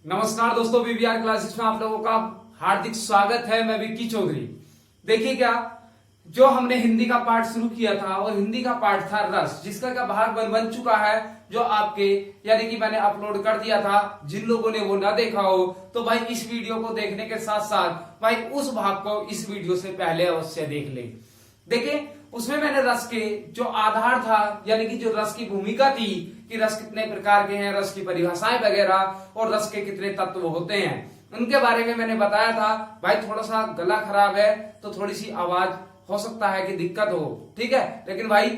नमस्कार दोस्तों, BBr classes में आप लोगों का हार्दिक स्वागत है। मैं विक्की चौधरी। देखिए क्या, जो हमने हिंदी का पाठ शुरू किया था और हिंदी का पाठ था रस, जिसका क्या भाग बन चुका है, जो आपके यानी कि मैंने अपलोड कर दिया था। जिन लोगों ने वो ना देखा हो तो भाई इस वीडियो को देखने के साथ साथ भाई उस भाग को इस वीडियो से पहले अवश्य देख ले। देखिए उसमें मैंने रस के जो आधार था यानी कि जो रस की भूमिका थी कि रस कितने प्रकार के हैं, रस की परिभाषाएं वगैरह और रस के कितने तत्व होते हैं, उनके बारे में मैंने बताया था। भाई थोड़ा सा गला खराब है तो थोड़ी सी आवाज हो सकता है कि दिक्कत हो, ठीक है, लेकिन भाई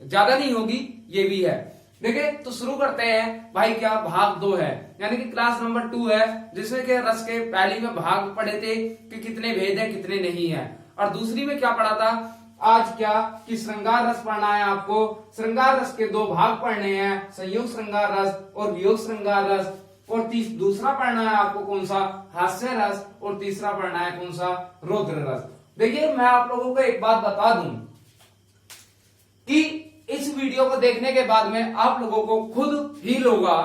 ज्यादा नहीं होगी, ये भी है। देखिए तो शुरू करते हैं। भाई क्या भाग 2 है यानी कि क्लास नंबर 2 है, जिसमें के रस के पहली में भाग पढ़े थे कि कितने भेद है कितने नहीं है, और दूसरी में क्या पढ़ा था आज क्या कि श्रृंगार रस पढ़ना है आपको। श्रृंगार रस के 2 भाग पढ़ने हैं, संयोग श्रृंगार रस और वियोग श्रृंगार रस। और दूसरा पढ़ना है आपको कौन सा, हास्य रस, और तीसरा पढ़ना है कौन सा, रौद्र रस। देखिए मैं आप लोगों को एक बात बता दूं कि इस वीडियो को देखने के बाद में आप लोगों को खुद फील होगा,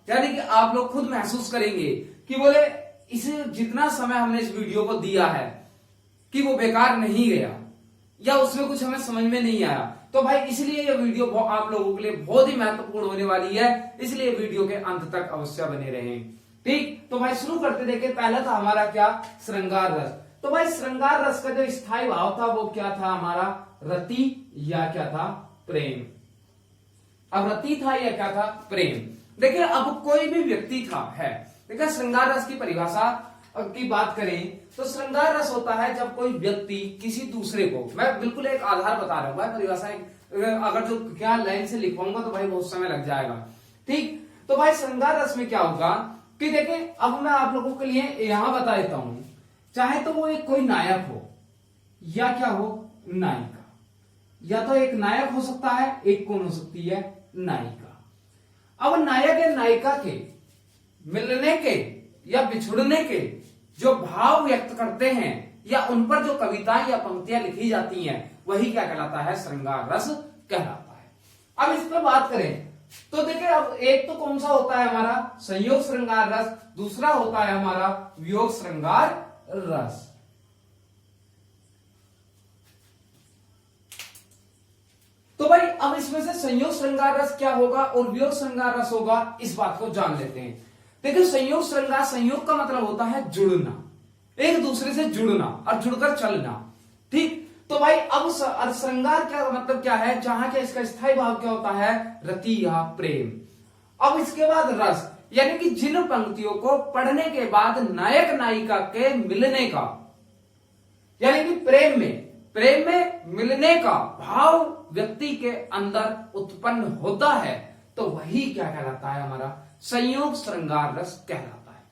यानी कि आप लोग खुद महसूस करेंगे कि बोले इसे जितना समय हमने इस वीडियो को दिया है कि वो बेकार नहीं गया या उसमें कुछ हमें समझ में नहीं आया। तो भाई इसलिए ये वीडियो आप लोगों के लिए बहुत ही महत्वपूर्ण होने वाली है, इसलिए वीडियो के अंत तक अवश्य बने रहें। ठीक, तो भाई शुरू करते देखें। पहला था हमारा क्या, श्रृंगार रस। तो भाई श्रृंगार रस का जो स्थायी भाव था वो क्या था हमारा, रति या क्या था, प्रेम। अब रति था या क्या था, प्रेम। देखिए अब कोई भी व्यक्ति था है, देखिए श्रृंगार रस की परिभाषा की बात करें तो श्रृंगार रस होता है जब कोई व्यक्ति किसी दूसरे को, मैं बिल्कुल एक आधार बता रहा हूं भाई, परिभाषा अगर जो क्या लाइन से लिखवाऊंगा तो भाई बहुत समय लग जाएगा। ठीक, तो भाई श्रृंगार रस में क्या होगा कि देखिए अब मैं आप लोगों के लिए यहां बता देता हूं, चाहे तो वो एक कोई नायक हो या क्या हो, नायिका, या तो एक नायक हो सकता है, एक कौन हो सकती है, नायिका। अब नायक या नायिका के मिलने के या बिछुड़ने के जो भाव व्यक्त करते हैं या उन पर जो कविताएं या पंक्तियां लिखी जाती हैं वही क्या कहलाता है, श्रृंगार रस कहलाता है। अब इस पर बात करें तो देखिए अब एक तो कौन सा होता है हमारा, संयोग श्रृंगार रस, दूसरा होता है हमारा वियोग श्रृंगार रस। तो भाई अब इसमें से संयोग श्रृंगार रस क्या होगा और वियोग श्रृंगार रस होगा, इस बात को जान लेते हैं। देखिए संयोग श्रृंगार, संयोग का मतलब होता है जुड़ना, एक दूसरे से जुड़ना और जुड़कर चलना। ठीक, तो भाई अब श्रृंगार क्या मतलब क्या है, जहां क्या इसका स्थायी भाव क्या होता है, रति या प्रेम। अब इसके बाद रस, यानी कि जिन पंक्तियों को पढ़ने के बाद नायक नायिका के मिलने का, यानी कि प्रेम में मिलने का भाव व्यक्ति के अंदर उत्पन्न होता है, तो वही क्या कहलाता है हमारा, संयोग श्रृंगार रस कहलाता है।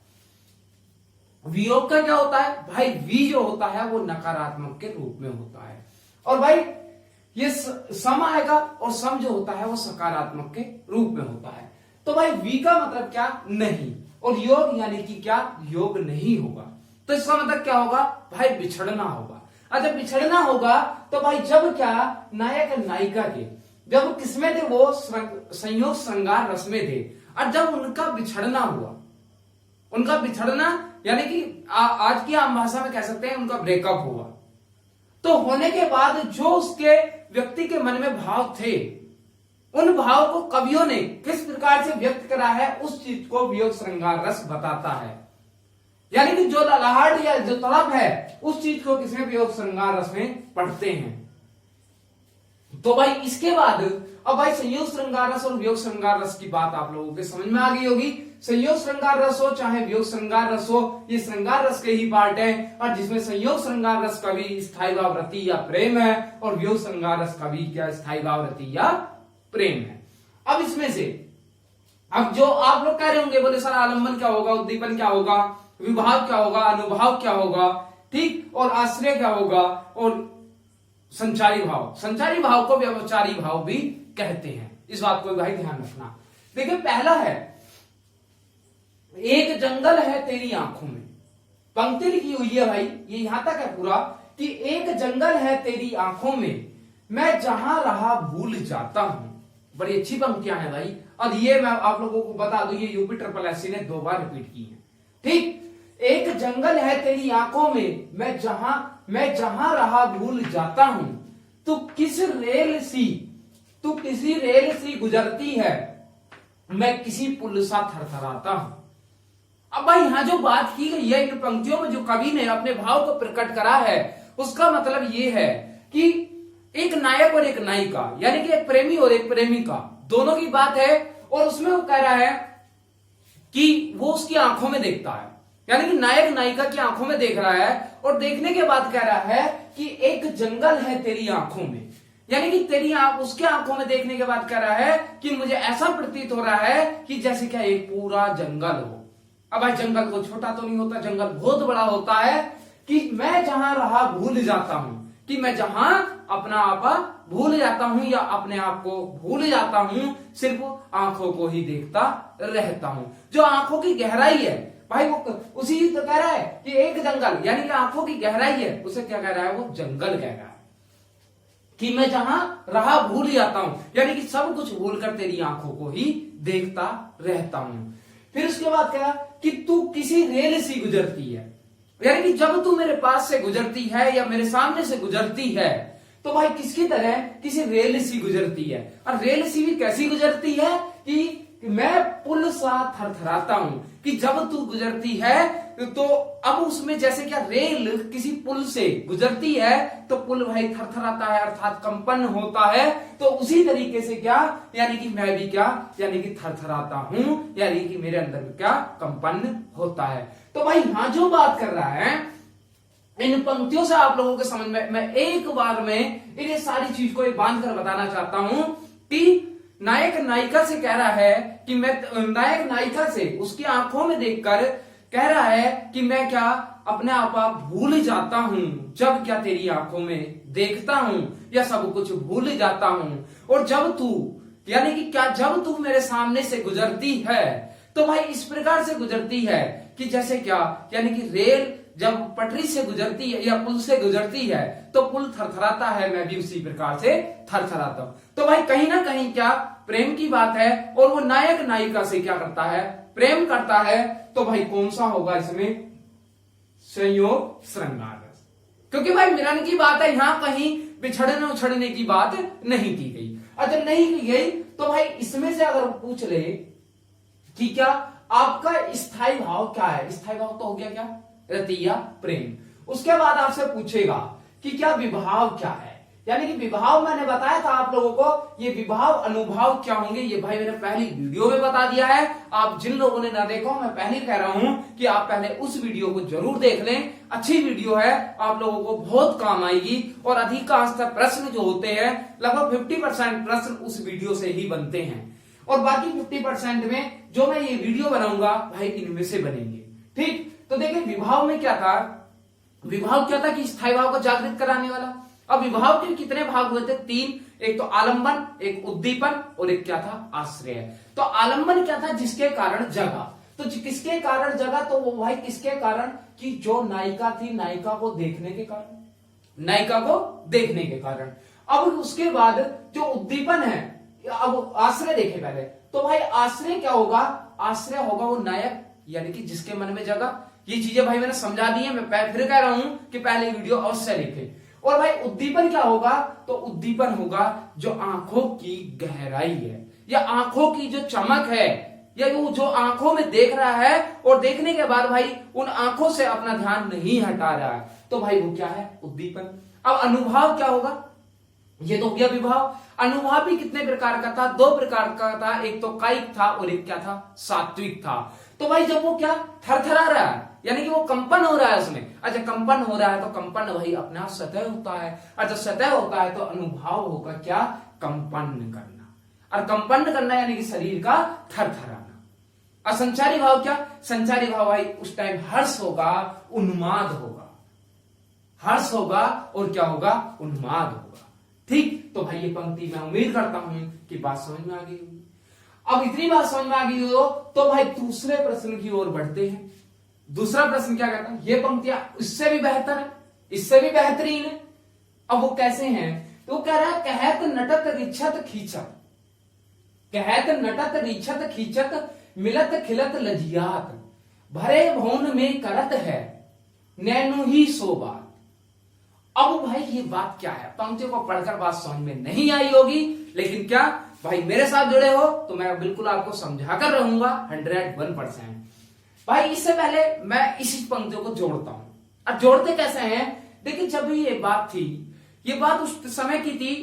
वियोग का क्या होता है भाई, वी जो होता है वो नकारात्मक के रूप में होता है, और भाई ये सम आएगा और सम जो होता है वो सकारात्मक के रूप में होता है। तो भाई वी का मतलब क्या, नहीं, और योग यानी कि क्या, योग नहीं होगा। तो इसका मतलब क्या होगा भाई, बिछड़ना होगा। जब बिछड़ना होगा तो भाई जब क्या, नायक नायिका के जब किसमें थे, वो संयोग श्रृंगार रस में थे, और जब उनका बिछड़ना हुआ, उनका बिछड़ना यानी कि आज की आम भाषा में कह सकते हैं उनका ब्रेकअप हुआ, तो होने के बाद जो उसके व्यक्ति के मन में भाव थे, उन भाव को कवियों ने किस प्रकार से व्यक्त करा है, उस चीज को वियोग श्रृंगार रस बताता है। यानी कि जो ललाहट या जो तड़प है उस चीज को किसमें, वियोग श्रृंगार रस में पढ़ते हैं। तो भाई इसके बाद अब भाई संयोग श्रृंगार रस और वियोग श्रृंगार रस की बात आप लोगों के समझ में आ गई होगी। संयोग श्रृंगार रस हो चाहे वियोग श्रृंगार रस हो, ये श्रृंगार रस के ही पार्ट है, और जिसमें संयोग श्रृंगार रस का भी स्थायी भाव रति या प्रेम है, और वियोग श्रृंगार रस का भी क्या स्थायी भाव रति या प्रेम है। अब इसमें से अब जो आप लोग कह रहे होंगे, बोले सर आलंबन क्या होगा, उद्दीपन क्या होगा, विभाव क्या होगा, अनुभाव क्या होगा, ठीक, और आश्रय क्या होगा, और संचारी भाव को व्यवचारी भाव भी कहते हैं। इस बात को भाई ध्यान रखना। देखिए पहला है, एक जंगल है तेरी आंखों में, पंक्ति लिखी हुई है भाई, ये यहां तक है पूरा कि एक जंगल है तेरी आंखों में, मैं जहां रहा भूल जाता हूं। बड़ी अच्छी पंक्तियां हैं भाई, और ये मैं आप लोगों को बता दूं, ये यूपी ट्रिपल एससी ने 2 बार रिपीट की है। ठीक, एक जंगल है तेरी आंखों में, मैं जहां रहा भूल जाता हूं, तू किसी रेल सी गुजरती है, मैं किसी पुल सा थरथराता हूं। अब भाई यहां जो बात की गई है इन पंक्तियों में, जो कवि ने अपने भाव को प्रकट करा है, उसका मतलब ये है कि एक नायक और एक नायिका, यानी कि एक प्रेमी और एक प्रेमिका, दोनों की बात है। और उसमें वो कह रहा है कि वो उसकी आंखों में देखता है, यानी कि नायक नायिका की आंखों में देख रहा है, और देखने के बाद कह रहा है कि एक जंगल है तेरी आंखों में, यानी कि तेरी उसके आंखों में देखने के बाद कह रहा है कि मुझे ऐसा प्रतीत हो रहा है कि जैसे क्या एक पूरा जंगल हो। अब भाई जंगल को छोटा तो नहीं होता, जंगल बहुत बड़ा होता है। कि मैं जहां रहा भूल जाता हूं, कि मैं जहां अपना आप भूल जाता हूं या अपने आप को भूल जाता हूं, सिर्फ आंखों को ही देखता रहता हूं। जो आंखों की गहराई है भाई, वो उसी तो कह रहा है कि एक जंगल, यानी कि आंखों की गहराई है, उसे क्या कह रहा है, वो जंगल कह रहा है। कि मैं जहां रहा भूल जाता हूं, यानी कि सब कुछ भूलकर तेरी आंखों को ही देखता रहता हूं। फिर उसके बाद कहा कि तू किसी रेल सी गुजरती है, यानी कि जब तू मेरे पास से गुजरती है या मेरे सामने से गुजरती है, तो भाई किसकी तरह, किसी रेल सी गुजरती है। और रेल सी भी कैसी गुजरती है कि मैं पुल सा थरथराता हूं, कि जब तू गुजरती है तो अब उसमें जैसे क्या रेल किसी पुल से गुजरती है तो पुल भाई थरथराता है, अर्थात कंपन होता है। तो उसी तरीके से क्या, यानी कि मैं भी क्या, यानी कि थरथराता हूं, यानी कि मेरे अंदर क्या कंपन होता है। तो भाई यहां जो बात कर रहा है, इन पंक्तियों से आप लोगों के समझ में, मैं एक बार में इन्हें सारी चीज को बांध कर बताना चाहता हूं कि नायक नायिका से कह रहा है कि मैं, नायक नायिका से उसकी आंखों में देखकर कह रहा है कि मैं क्या अपने आप भूल जाता हूं, जब क्या तेरी आंखों में देखता हूं या सब कुछ भूल जाता हूं। और जब तू, यानी कि क्या, जब तू मेरे सामने से गुजरती है, तो भाई इस प्रकार से गुजरती है कि जैसे क्या, यानी कि रेल जब पटरी से गुजरती है या पुल से गुजरती है तो पुल थरथराता है, मैं भी उसी प्रकार से थरथराता हूं। तो भाई कहीं ना कहीं क्या प्रेम की बात है, और वो नायक नायिका से क्या करता है, प्रेम करता है। तो भाई कौन सा होगा इसमें, संयोग श्रृंगार रस, क्योंकि भाई मिलन की बात है, यहां कहीं बिछड़ने उछड़ने की बात नहीं की गई। अगर नहीं की गई तो भाई इसमें से अगर पूछ ले कि क्या आपका स्थायी भाव क्या है, स्थायी भाव तो हो गया क्या, रतिया प्रेम। उसके बाद आपसे पूछेगा कि क्या विभाव क्या है, यानी कि विभाव मैंने बताया था आप लोगों को, ये विभाव अनुभाव क्या होंगे, ये भाई मैंने पहली वीडियो में बता दिया है। आप जिन लोगों ने ना देखा, मैं पहले कह रहा हूं कि आप पहले उस वीडियो को जरूर देख लें, अच्छी वीडियो है, आप लोगों को बहुत काम आएगी। और अधिकांशतः प्रश्न जो होते हैं, लगभग 50% प्रश्न उस वीडियो से ही बनते हैं, और बाकी 50% में जो मैं ये वीडियो बनाऊंगा भाई इनमें से बनेंगे। ठीक, तो देखिए विभाव में क्या था, विभाव क्या था कि स्थायी भाव को जागृत कराने वाला। अब विभाव के कितने भाग हुए थे, 3, एक तो आलंबन, एक उद्दीपन, और एक क्या था, आश्रय। तो आलंबन क्या था, जिसके कारण जगा, तो किसके कारण जगा, तो वो भाई किसके कारण, कि जो नायिका थी, नायिका को देखने के कारण, नायिका को देखने के कारण। अब उसके बाद जो उद्दीपन है, अब आश्रय देखे पहले, तो भाई आश्रय क्या होगा, आश्रय होगा वो नायक, यानी कि जिसके मन में जगा। ये चीजें भाई मैंने समझा दी है, मैं फिर कह रहा हूं कि पहले वीडियो अवश्य देखें। और भाई उद्दीपन क्या होगा, तो उद्दीपन होगा जो आंखों की गहराई है, या आंखों की जो चमक है, या वो जो आंखों में देख रहा है और देखने के बाद भाई उन आंखों से अपना ध्यान नहीं हटा रहा है, तो भाई वो क्या है, उद्दीपन। अब अनुभाव क्या होगा, ये तो हो गया विभाव। अनुभाव भी कितने प्रकार का था, 2 प्रकार का था, एक तो कायिक था और एक क्या था, सात्विक था। तो भाई जब वो क्या थरथरा रहा है, यानी कि वो कंपन हो रहा है उसमें, अच्छा कंपन हो रहा है तो कंपन भाई अपना सतह होता है, अच्छा सतह होता है तो अनुभाव होगा क्या, कंपन करना, और कंपन करना यानी कि शरीर का थरथराना। और संचारी भाव क्या, संचारी भाव भाई उस टाइम हर्ष होगा, उन्माद होगा, हर्ष होगा और क्या होगा, उन्माद होगा। ठीक, तो भाई ये पंक्ति मैं उम्मीद करता हूं कि बात समझ में आ गई होगी। अब इतनी बात समझ में आ गई हो तो भाई दूसरे प्रश्न की ओर बढ़ते हैं। दूसरा प्रश्न क्या कहता है, ये पंक्तियां इससे भी बेहतर है, इससे भी बेहतरीन है। अब वो कैसे हैं, तो कह रहा है, कहत नटत रिछत खींचत, कहत नटत रिछत खींचत, मिलत खिलत लजियात, भरे भवन में करत है नैनो ही सो बात। अब भाई ये बात क्या है, पंक्तियों को पढ़कर बात समझ में नहीं आई होगी, लेकिन क्या भाई मेरे साथ जुड़े हो तो मैं बिल्कुल आपको समझाकर रहूंगा 101%। भाई इससे पहले मैं इसी पंक्तियों को जोड़ता हूं। अब जोड़ते कैसे हैं, देखिए जब ये बात थी, ये बात उस समय की थी,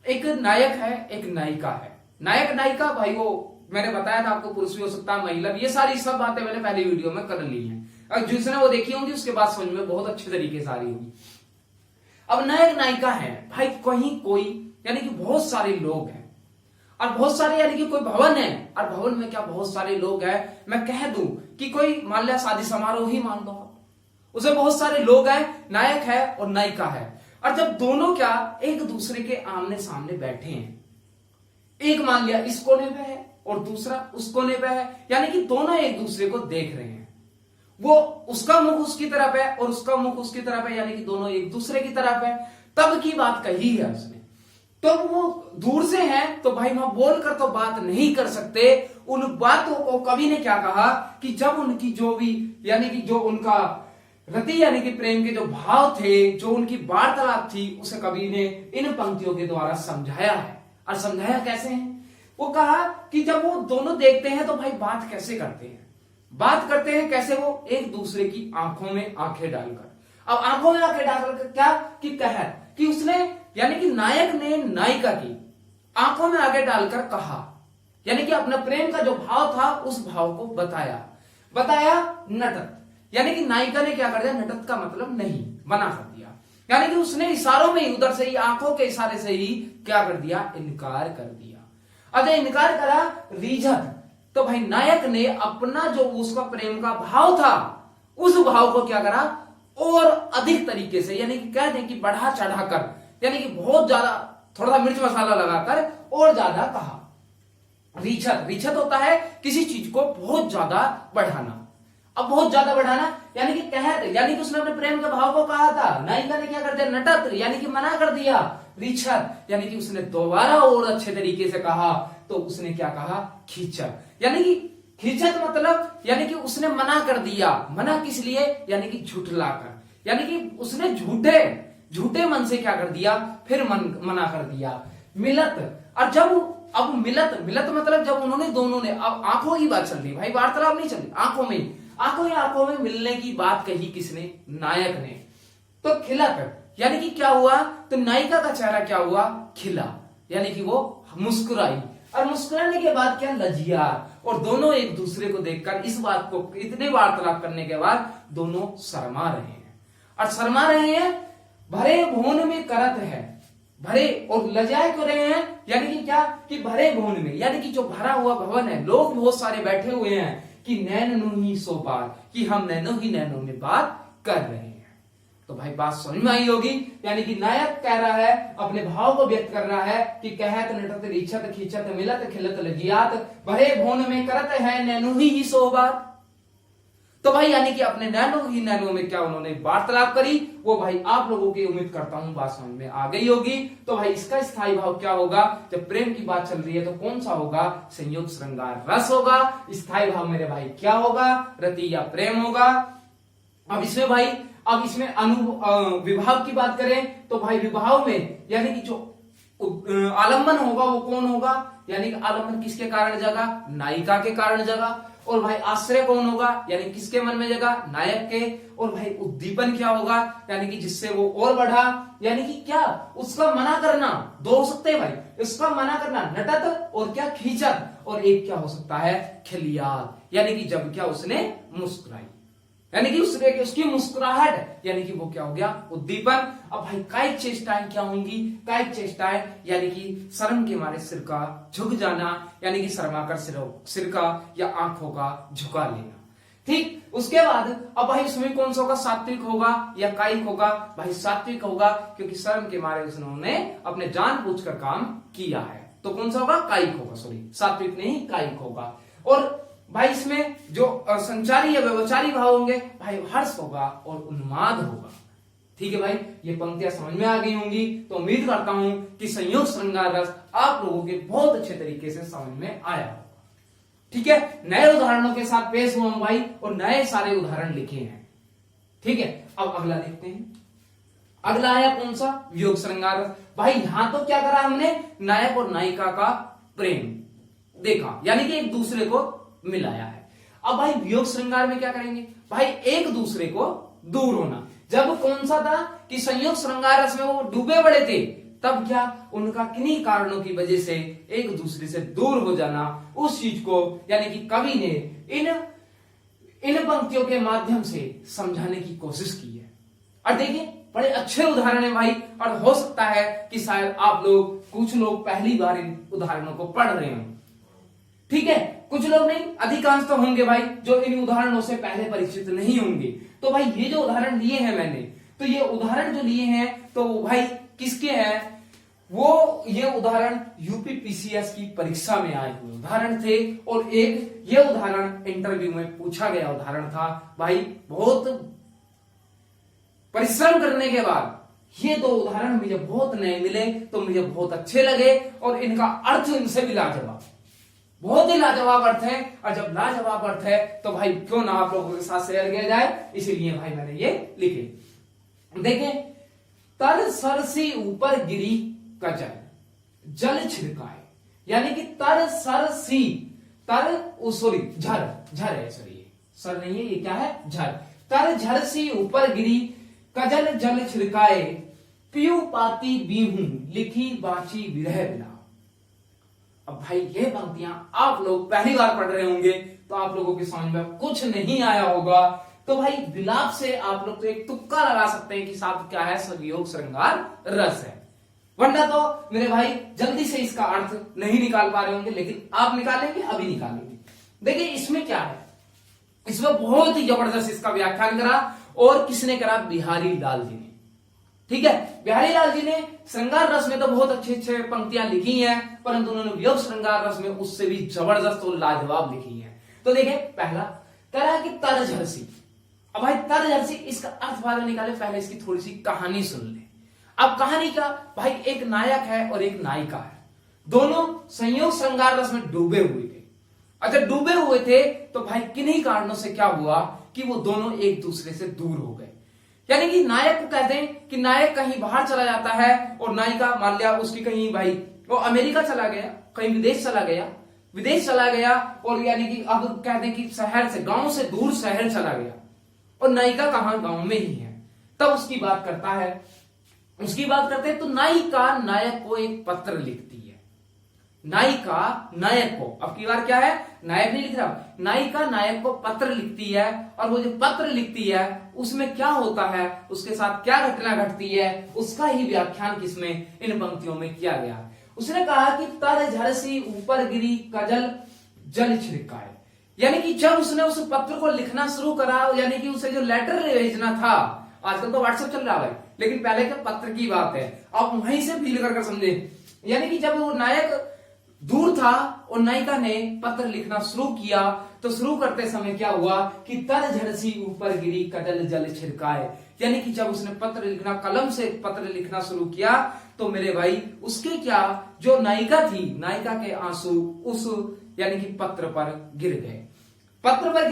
एक नायक है एक नायिका है। नायक नायिका भाई वो मैंने बताया था आपको, पुरुष भी हो सकता है महिला भी, ये सारी सब बातें मैंने पहली वीडियो में कर ली हैं। अब जिसने वो देखी होंगी उसके बाद समझ में बहुत अच्छे तरीके से आ रही होगी। अब नायक नायिका है भाई, कहीं कोई यानी कि बहुत सारे लोग हैं और बहुत सारे यानी कि कोई भवन है और भवन में क्या बहुत सारे लोग हैं। मैं कह दूं कि कोई मान लिया शादी समारोह ही मान लो, उसमें बहुत सारे लोग हैं, नायक है और नायिका है। और जब दोनों क्या एक दूसरे के आमने सामने बैठे हैं, एक मान लिया इस कोने पे है और दूसरा उस कोने पे है, यानी कि दोनों एक दूसरे को देख रहे हैं। वो उसका मुख उसकी तरफ है और उसका मुख उसकी तरफ है, यानी कि दोनों एक दूसरे की तरफ है। तब की बात कही है उसने। तो वो दूर से हैं तो भाई वहां बोलकर तो बात नहीं कर सकते। उन बातों को कवि ने क्या कहा कि जब उनकी जो भी यानी कि जो उनका रति यानी कि प्रेम के जो भाव थे, जो उनकी वार्तालाप थी, उसे कवि ने इन पंक्तियों के द्वारा समझाया है। और समझाया कैसे है, वो कहा कि जब वो दोनों देखते हैं तो भाई बात कैसे करते हैं, बात करते हैं कैसे, वो एक दूसरे की आंखों में आंखें डालकर। अब आंखों में आंखें डालकर क्या कि कहा कि उसने यानी कि नायक ने नायिका की आंखों में आंखें डालकर कहा, यानी कि अपना प्रेम का जो भाव था उस भाव को बताया नटत, यानी कि नायिका ने क्या कर दिया, नटत का मतलब नहीं, मना कर दिया। यानी कि उसने इशारों में ही, उधर से ही आंखों के इशारे से ही क्या कर दिया, इनकार कर दिया। अब जब इनकार करा रीझत, तो भाई नायक ने अपना जो उसका प्रेम का भाव था उस भाव को क्या करा और अधिक तरीके से, यानी कि कह दें कि बढ़ा चढ़ा कर, यानी कि बहुत ज्यादा थोड़ा सा मिर्च मसाला लगाकर और ज्यादा कहा। रीछत होता है किसी चीज को बहुत ज्यादा बढ़ाना। अब बहुत ज्यादा बढ़ाना यानी कि यानी कि उसने अपने प्रेम के भाव को कहा था, नायिका ने क्या कर दिया, नटत यानी कि मना कर दिया। रीछत यानी कि उसने दोबारा और अच्छे तरीके से कहा, तो उसने क्या कहा, खींचत, यानी कि खींचत मतलब यानी कि उसने मना कर दिया। मना किस लिए, यानी कि झुठलाकर, यानी कि उसने झूठे मन से क्या कर दिया, फिर मना कर दिया। मिलत, और जब अब मिलत मतलब जब उन्होंने दोनों ने, अब आंखों की बात चल रही भाई, वार्तालाप नहीं चल रही, आंखों में मिलने की बात कही किसने, नायक ने। तो खिलत यानी कि क्या हुआ, तो नायिका का चेहरा क्या हुआ, खिला, यानी कि वो मुस्कुराई, और मुस्कुराने के बाद क्या, लजिया, और दोनों एक दूसरे को देखकर इस बात को इतने वार्तालाप करने के बाद दोनों शर्मा रहे हैं। और शर्मा रहे हैं, भरे भवन में करत है, भरे और लजाए क्यों रहे हैं, यानी कि क्या कि भरे भवन में, यानी कि जो भरा हुआ भवन है, लोग बहुत सारे बैठे हुए हैं कि नैनो ही सो बात, कि हम नैनो में बात कर रहे हैं। तो भाई बात समझ में आई होगी, यानी कि नायक कह रहा है, अपने भाव को व्यक्त कर रहा है कि कहत नटत रीछत खींचत मिलत खिलत लजियात, भरे भवन में करत है नैनो ही सो बात। तो भाई यानी कि अपने नैनो में क्या उन्होंने वार्तालाप करी, वो भाई आप लोगों की उम्मीद करता हूं बात समझ में आ गई होगी। तो भाई इसका स्थायी भाव क्या होगा, जब प्रेम की बात चल रही है तो कौन सा होगा, संयोग श्रृंगार रस होगा। स्थायी भाव मेरे भाई क्या होगा, रति या प्रेम होगा। अब इसमें विभाव की बात करें तो भाई विभाव में यानी कि जो आलम्बन होगा वो कौन होगा, यानी कि आलम्बन किसके कारण जगा, नायिका के कारण जगा। और भाई आश्रय कौन होगा, यानी किसके मन में जगा, नायक के। और भाई उद्दीपन क्या होगा, यानी कि जिससे वो और बढ़ा, यानी कि क्या उसका मना करना, दो हो सकते हैं भाई, उसका मना करना नटत और क्या खींचत, और एक क्या हो सकता है, खिलियात, यानी कि जब क्या उसने मुस्कुराई, यानी कि उसकी मुस्कुराहट, यानी कि वो क्या हो गया, उद्दीपन। अब भाई कायिक चेष्टाएं क्या होंगी, कायिक चेष्टाएं यानी कि शर्म के मारे सिर का झुक जाना, यानी कि शर्माकर सिर का या आंखों का झुका लेना। ठीक, उसके बाद अब भाई इसमें कौन सा होगा, सात्विक होगा या कायिक होगा, भाई सात्विक होगा, क्योंकि शर्म के मारे उन्होंने अपने जानबूझकर काम किया है। तो कौन सा होगा, कायिक होगा, सॉरी सात्विक नहीं कायिक होगा। और भाई इसमें जो संचारी या व्यवचारी भाव होंगे, भाई हर्ष होगा और उन्माद होगा। ठीक है भाई, ये पंक्तियां समझ में आ गई होंगी। तो उम्मीद करता हूं कि संयोग श्रृंगार रस आप लोगों के बहुत अच्छे तरीके से समझ में आया होगा। ठीक है, नए उदाहरणों के साथ पेश हुआ हूं भाई और नए सारे उदाहरण लिखे हैं। ठीक है, अब अगला देखते हैं। अगला आया कौन सा, वियोग श्रृंगार रस। भाई यहां तो क्या करा हमने, नायक और नायिका का प्रेम देखा, यानी कि एक दूसरे को मिलाया है। अब भाई वियोग श्रृंगार में क्या करेंगे, भाई एक दूसरे को दूर होना। जब कौन सा था कि संयोग श्रृंगार रस में वो डूबे पड़े थे, तब क्या उनका किन्हीं कारणों की वजह से एक दूसरे से दूर हो जाना, उस चीज को यानी कि कवि ने इन पंक्तियों के माध्यम से समझाने की कोशिश की है। और देखिए बड़े अच्छे उदाहरण है भाई, और हो सकता है कि शायद आप लोग कुछ लोग पहली बार इन उदाहरणों को पढ़ रहे हो। ठीक है, कुछ लोग नहीं, अधिकांश तो होंगे भाई जो इन उदाहरणों से पहले परिचित नहीं होंगे। तो भाई ये जो उदाहरण लिए हैं मैंने, तो ये उदाहरण जो लिए हैं तो भाई किसके हैं, वो ये उदाहरण यूपीपीसीएस की परीक्षा में आए हुए उदाहरण थे, और एक ये उदाहरण इंटरव्यू में पूछा गया उदाहरण था। भाई बहुत परिश्रम करने के बाद ये दो उदाहरण मुझे बहुत नए मिले, तो मुझे बहुत अच्छे लगे, और इनका अर्थ इनसे भी लाजवाब, बहुत ही लाजवाब अर्थ है। और जब लाजवाब अर्थ है तो भाई क्यों ना आप लोगों के साथ शेयर किया जाए, इसीलिए भाई मैंने ये लिखे। देखें, तर सरसी ऊपर गिरी कजल जल छिड़काए, यानी कि तर सरसी, तर सॉरी झर है, सॉरी सर नहीं है, ये क्या है, झर। तर झरसी ऊपर गिरी कजल जल छिड़काए, पियू पाती बीहू लिखी बाची विरह बिना। अब भाई ये पंक्तियां आप लोग पहली बार पढ़ रहे होंगे, तो आप लोगों की समझ में कुछ नहीं आया होगा। तो भाई विलाप से आप लोग तो एक तुक्का लगा सकते हैं कि साथ क्या है, वियोग श्रृंगार रस है, वरना तो मेरे भाई जल्दी से इसका अर्थ नहीं निकाल पा रहे होंगे, लेकिन आप निकालेंगे, अभी निकालेंगे। देखिए इसमें क्या है, इसमें बहुत ही जबरदस्त इसका व्याख्यान करा, और किसने करा, बिहारी लाल जी ने। ठीक है, बिहारी लाल जी ने श्रृंगार रस में तो बहुत अच्छे अच्छे पंक्तियां लिखी हैं, परंतु उन्होंने वियोग श्रृंगार रस में उससे भी जबरदस्त और लाजवाब लिखी है। तो देखिए पहला करा कि तर झरसी। अब भाई तर झरसी, इसका अर्थ बाद में निकाले, पहले इसकी थोड़ी सी कहानी सुन ले। अब कहानी का भाई, एक नायक है और एक नायिका है, दोनों संयोग श्रृंगार रस में डूबे हुए थे। अच्छा डूबे हुए थे तो भाई किन्हीं कारणों से क्या हुआ कि वो दोनों एक दूसरे से दूर हो गए। यानी कि नायक को कहते हैं कि नायक कहीं बाहर चला जाता है, और नायिका मान लिया उसकी कहीं भाई वो अमेरिका चला गया, कहीं विदेश चला गया, और यानी कि अब कहते हैं कि शहर से, गांव से दूर शहर चला गया, और नायिका कहां, गांव में ही है। तब उसकी बात करते हैं तो नायिका नायक को एक पत्र लिखती है। नायिका नायक को, अब की बार क्या है, नायक नहीं लिख रहा, नायिका नायक को पत्र लिखती है, और वो जो पत्र लिखती है उसमें क्या होता है, उसके साथ क्या घटना घटती है, उसका ही व्याख्यान किसमें, इन पंक्तियों में किया गया। उसने कहा कि तर झरसी ऊपर गिरी कजल जल छिड़काए, यानी कि जब उसने उस पत्र को लिखना शुरू करा, यानी कि उसे जो लेटर भेजना था, आजकल तो व्हाट्सएप चल रहा है, लेकिन पहले के पत्र की बात है, आप वहीं से फील कर समझे। यानी कि जब वो नायक दूर था और नायिका ने पत्र लिखना शुरू किया, तो शुरू करते समय क्या हुआ कि तर झरसी ऊपर गिरी कजल जल छिड़काए, यानी कि जब उसने पत्र लिखना, कलम से पत्र लिखना शुरू किया, तो मेरे भाई उसके क्या, जो नायिका थी, नायिका के आंसू उस यानी कि पत्र पर गिर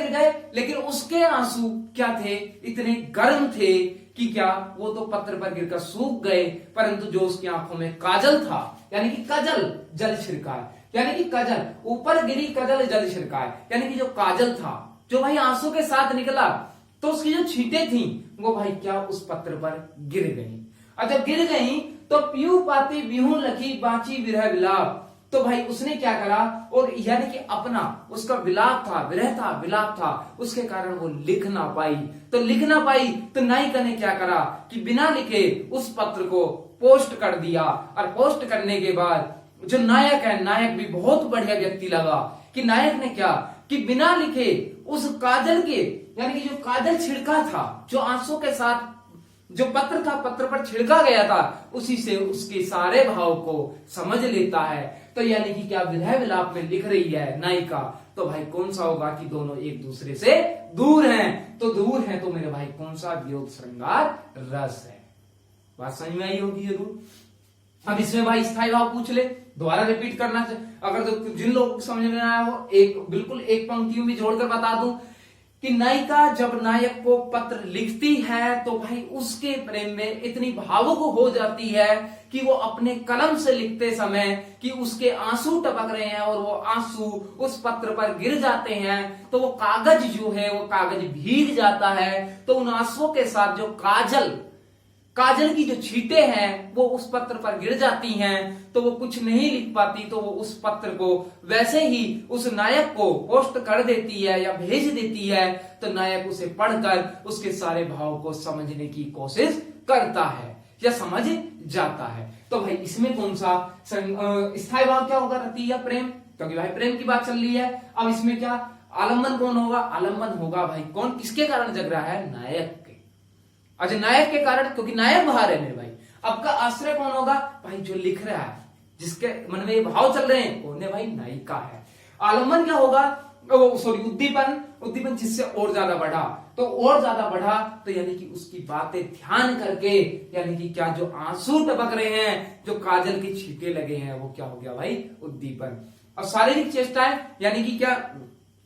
गए, लेकिन उसके आंसू क्या थे, इतने गर्म थे कि क्या वो तो पत्र पर गिरकर सूख गए, परंतु जो उसकी आंखों में काजल था, यानी कि कजल जल छिड़काए, यानी कि कजल ऊपर गिरी कजल जल छिड़काए, यानी कि जो काजल था, जो भाई आंसू के साथ निकला, तो उसकी जो छींटे थी वो भाई क्या उस पत्र पर गिर गई। और जब गिर गई तो पीयू पाती बिहू लखी बाची विरह विलाप, तो भाई उसने क्या करा, और यानी कि अपना उसका विलाप था, विरह था, विलाप था, उसके कारण वो लिख ना पाई। तो नायिका ने क्या करा कि बिना लिखे उस पत्र को पोस्ट कर दिया, और पोस्ट करने के बाद जो नायक है, नायक भी बहुत बढ़िया व्यक्ति लगा कि नायक ने क्या कि बिना लिखे उस काजल के, यानी कि जो काजल छिड़का था, जो आंसू के साथ जो पत्र था, पत्र पर छिड़का गया था, उसी से उसके सारे भाव को समझ लेता है। तो यानी कि क्या विरह विलाप में लिख रही है नायिका, तो भाई कौन सा होगा कि दोनों एक दूसरे से दूर हैं, तो मेरे भाई कौन सा, वियोग श्रृंगार रस है। बात समझ में आई होगी जरूर। अब इसमें भाई स्थायी भाव पूछ ले, दोबारा रिपीट करना अगर तो जिन लोगों को समझ में आया हो, एक बिल्कुल एक पंक्ति में जोड़कर बता दूं कि नायिका जब नायक को पत्र लिखती है तो भाई उसके प्रेम में इतनी भावुक हो जाती है कि वो अपने कलम से लिखते समय कि उसके आंसू टपक रहे हैं और वो आंसू उस पत्र पर गिर जाते हैं, तो वो कागज जो है वो कागज भीग जाता है, तो उन आंसुओं के साथ जो काजल की जो छींटे हैं वो उस पत्र पर गिर जाती हैं, तो वो कुछ नहीं लिख पाती, तो वो उस पत्र को वैसे ही उस नायक को पोस्ट कर देती है या भेज देती है, तो नायक उसे पढ़कर उसके सारे भाव को समझने की कोशिश करता है या समझ जाता है। तो भाई इसमें कौन सा स्थायी भाव क्या होगा? रति या प्रेम, क्योंकि भाई प्रेम की बात चल रही है। अब इसमें क्या आलम्बन कौन होगा? आलम्बन होगा भाई कौन, किसके कारण जग रहा है? नायक के। अच्छा, नायक के कारण, क्योंकि नायक बाहर है मेरे भाई। अब का आश्रय कौन होगा? भाई जो लिख रहा है, जिसके मन में ये भाव चल रहे हैं, कौन है भाई? नायिका है। आलम्बन क्या होगा? सॉरी, उद्दीपन जिससे और ज्यादा बढ़ा, तो और ज्यादा बढ़ा तो यानी कि उसकी बातें ध्यान करके, यानी कि क्या जो आंसू टपक रहे हैं, जो काजल की छींटे लगे हैं, वो क्या हो गया भाई? उद्दीपन। और शारीरिक चेष्टाएं यानी कि क्या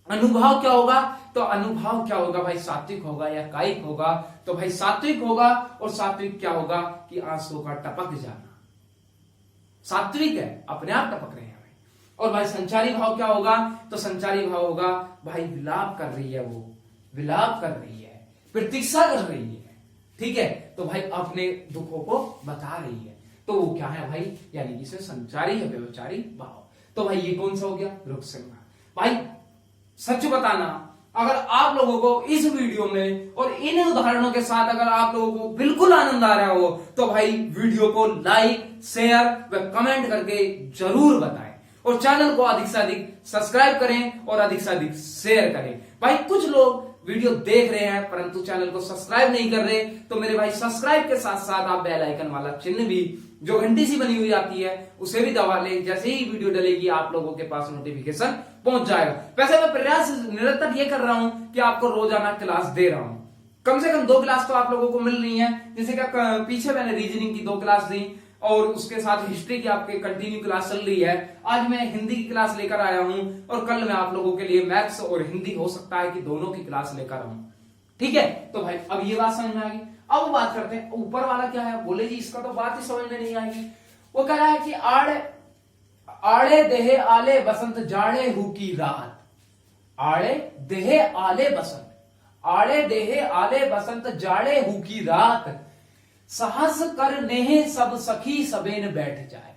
अनुभव क्या होगा? तो अनुभव क्या होगा भाई? सात्विक होगा या कायिक होगा? तो भाई सात्विक होगा। और सात्विक क्या होगा कि आंसू का टपक जाना, सात्विक है, अपने आप टपक रहे हैं भाई। और भाई संचारी भाव क्या होगा? तो संचारी भाव होगा भाई विलाप कर रही है, वो विलाप कर रही है, प्रतीक्षा कर रही है, ठीक है, तो भाई अपने दुखों को बता रही है, तो वो क्या है भाई? यानी कि संचारी है, व्यभिचारी भाव। तो भाई ये कौन सा हो गया? रुक संज्ञा। भाई सच बताना, अगर आप लोगों को इस वीडियो में और इन उदाहरणों के साथ अगर आप लोगों को बिल्कुल आनंद आ रहा हो, तो भाई वीडियो को लाइक, शेयर व कमेंट करके जरूर बताएं और चैनल को अधिक से अधिक सब्सक्राइब करें और अधिक से अधिक शेयर करें। भाई कुछ लोग वीडियो देख रहे हैं परंतु चैनल को सब्सक्राइब नहीं कर रहे, तो मेरे भाई सब्सक्राइब के साथ साथ आप बेल आइकन वाला चिन्ह भी, जो घंटी सी बनी हुई आती है, उसे भी दबा लें। जैसे ही वीडियो डलेगी आप लोगों के पास नोटिफिकेशन पहुंच जाएगा। वैसे मैं प्रयास निरंतर ये कर रहा हूं कि आपको रोजाना क्लास दे रहा हूं, कम से कम 2 क्लास तो आप लोगों को मिल रही है। जैसे कि पीछे मैंने रीजनिंग की 2 क्लास दी और उसके साथ हिस्ट्री की आपके कंटिन्यू क्लास चल रही है। आज मैं हिंदी की क्लास लेकर आया हूं और कल मैं आप लोगों के लिए मैथ्स और हिंदी, हो सकता है कि दोनों की क्लास लेकर आऊं, ठीक है। तो भाई अब ये बात समझ में आ गई। अब बात करते हैं ऊपर वाला क्या है। बोले जी इसका तो बात ही समझ में नहीं आएगी। वो कह रहा है कि आड़े देहे आले बसंत जाड़े हु की रात, आड़े देहे आले बसंत, आड़े देहे आले बसंत जाड़े हु की रात, साहस कर नेहे सब सखी सबेन बैठ जाए।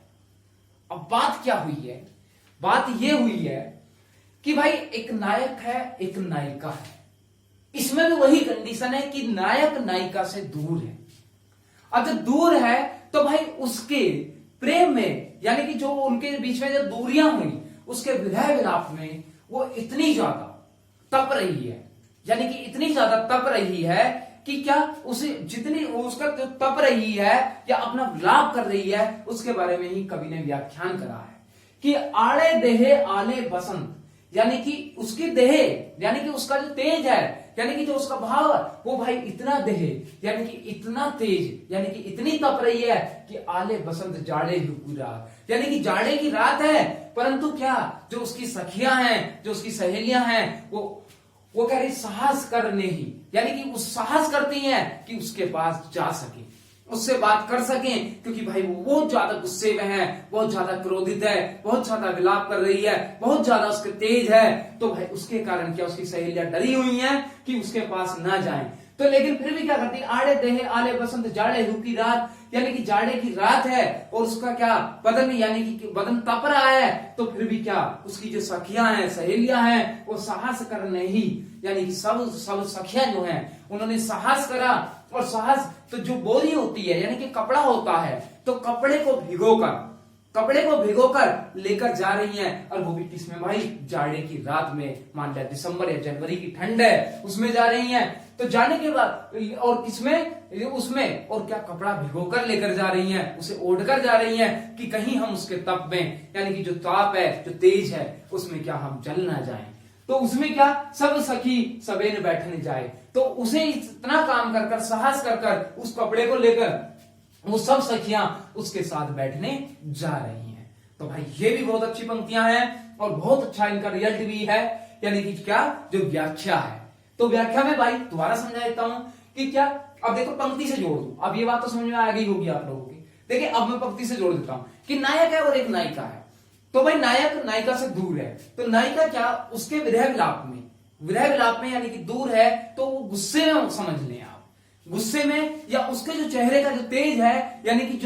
अब बात क्या हुई है? बात यह हुई है कि भाई एक नायक है, एक नायिका है। इसमें भी वही कंडीशन है कि नायक नायिका से दूर है। अब जब दूर है तो भाई उसके प्रेम में, यानी कि जो उनके बीच में जो दूरियां हुई, उसके विरह विलाप में वो इतनी ज्यादा तप रही है, यानी कि इतनी ज्यादा तप रही है कि क्या उसे जितनी उसका तप रही है या अपना विलाप कर रही है, उसके बारे में ही कवि ने व्याख्यान करा है कि आड़े देहे आले बसंत, यानी कि उसकी देहे, यानी कि उसका जो तेज है, यानी कि जो उसका भाव है, वो भाई इतना देहे, यानी कि इतना तेज, यानी कि इतनी तप रही है कि आले बसंत जाड़े हुई रात, यानी कि जाड़े की रात है, परंतु क्या जो उसकी सखियां हैं, जो उसकी सहेलियां हैं, वो कह रही साहस करने ही, यानी कि वो साहस करती हैं कि उसके पास जा सके, उससे बात कर सकें, क्योंकि भाई वो बहुत ज्यादा गुस्से में है, बहुत ज्यादा क्रोधित है, बहुत ज्यादा विलाप कर रही है, बहुत ज्यादा उसके तेज है। तो भाई उसके कारण क्या उसकी सहेलियां डरी हुई हैं कि उसके पास ना जाएं। तो लेकिन फिर भी क्या करती? आड़े देहे आले बसंत जाड़े हु की रात, यानी कि जाड़े की रात है और उसका क्या बदन, यानी कि बदन तप रहा है, तो फिर भी क्या उसकी जो सखियां हैं, सहेलियां हैं, वो साहस करने ही, यानी कि सब सखियां जो हैं उन्होंने साहस करा। और साहस तो जो बोरी होती है, यानी कि कपड़ा होता है, तो कपड़े को भिगोकर लेकर जा रही हैं, और वो भी किसमें भाई? जाड़े की रात में, मान लिया दिसंबर या जनवरी की ठंड है, उसमें जा रही हैं। तो जाने के बाद और किसमें? उसमें, और क्या कपड़ा भिगोकर लेकर जा रही हैं, उसे ओढ़कर जा रही हैं कि कहीं हम उसके तप में, यानी कि जो ताप है, जो तेज है, उसमें क्या हम जल ना जाएं। तो उसमें क्या सब सखी सबेन बैठने जाए, तो उसे इतना काम कर कर, साहस कर कर, उस कपड़े को लेकर वो सब सखियां उसके साथ बैठने जा रही हैं। तो भाई ये भी बहुत अच्छी पंक्तियां हैं और बहुत अच्छा इनका रिजल्ट भी है, यानी कि क्या जो व्याख्या है। तो व्याख्या में भाई दोबारा समझा देता हूं कि क्या, अब देखो पंक्ति से जोड़ दू, अब ये बात तो समझ में आ गई होगी आप लोगों की। देखिए अब मैं पंक्ति से जोड़ देता हूं कि नायक है और एक नायिका है। तो भाई नायक नायिका से दूर है, तो नायिका क्या उसके विरह विलाप में यानी कि दूर है, तो वो गुस्से में समझ लें आप, गुस्से में, या उसके जो चेहरे का जो तेज है, यानी कि